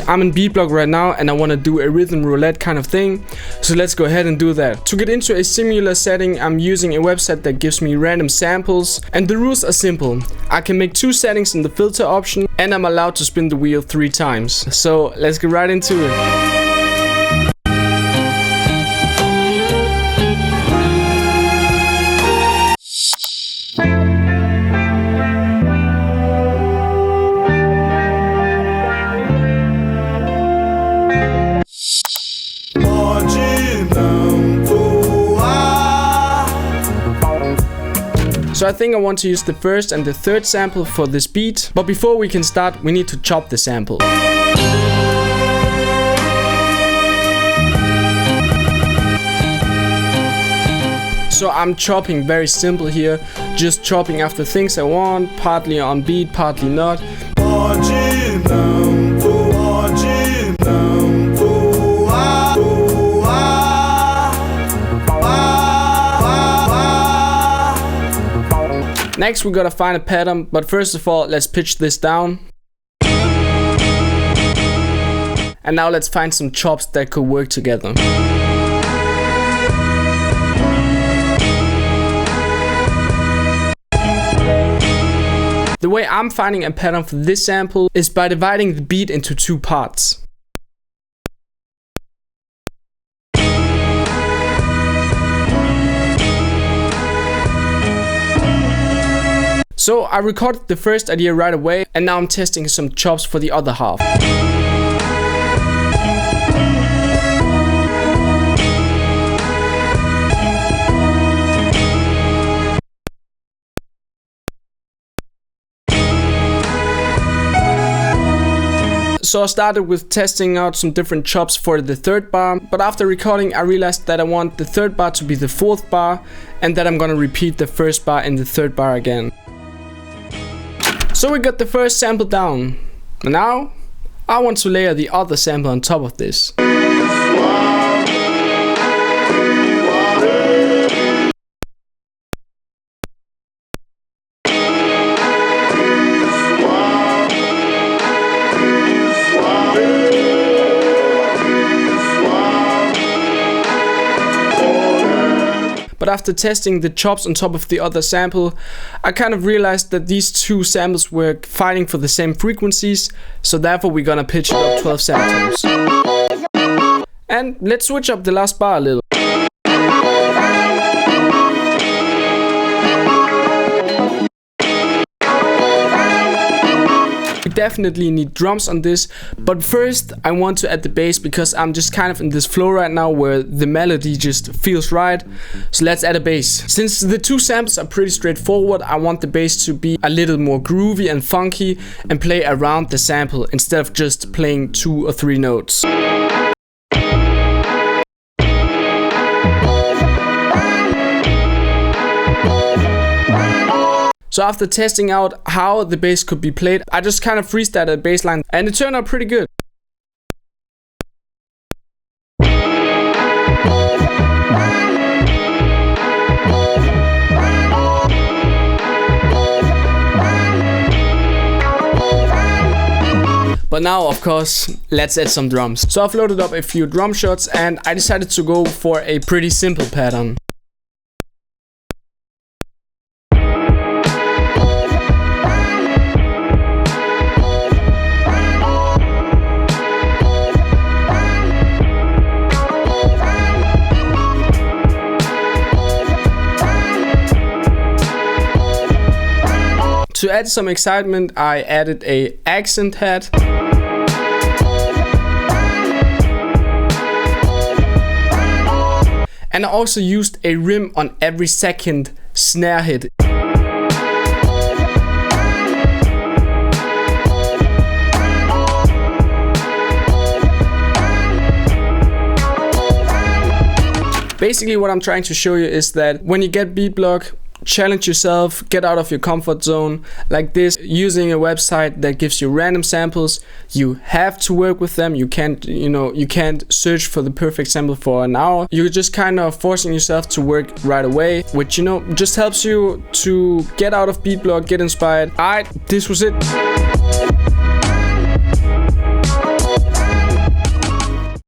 I'm in beatblock right now and I want to do a rhythm roulette kind of thing, so let's go ahead and do that. To get into a similar setting, I'm using a website that gives me random samples, and the rules are simple. I can make 2 settings in the filter option, and I'm allowed to spin the wheel 3 times. So let's get right into it. So I think I want to use the first and the third sample for this beat, but before we can start, we need to chop the sample. So I'm chopping very simple here, just chopping after things I want, partly on beat, partly not. Next we gotta find a pattern, but first of all let's pitch this down. And now let's find some chops that could work together. The way I'm finding a pattern for this sample is by dividing the beat into 2 parts. So I recorded the first idea right away, and now I'm testing some chops for the other half. So I started with testing out some different chops for the 3rd bar, but after recording I realized that I want the 3rd bar to be the 4th bar, and that I'm gonna repeat the 1st bar in the 3rd bar again. So we got the first sample down. Now I want to layer the other sample on top of this. But after testing the chops on top of the other sample, I kind of realized that these 2 samples were fighting for the same frequencies, so therefore we're gonna pitch it up 12 semitones. And let's switch up the last bar a little. We definitely need drums on this, but first I want to add the bass because I'm just kind of in this flow right now where the melody just feels right. So let's add a bass. Since the 2 samples are pretty straightforward, I want the bass to be a little more groovy and funky and play around the sample instead of just playing 2 or 3 notes. So after testing out how the bass could be played, I just kind of freestyled a bass line and it turned out pretty good. But now, of course, let's add some drums. So I've loaded up a few drum shots and I decided to go for a pretty simple pattern. To add some excitement, I added an accent hat. And I also used a rim on every second snare hit. Basically what I'm trying to show you is that when you get beatblock, challenge yourself, get out of your comfort zone like this, using a website that gives you random samples. You have to work with them. You can't, you can't search for the perfect sample for an hour. You're just kind of forcing yourself to work right away, which just helps you to get out of beatblock, get inspired. Alright, this was it.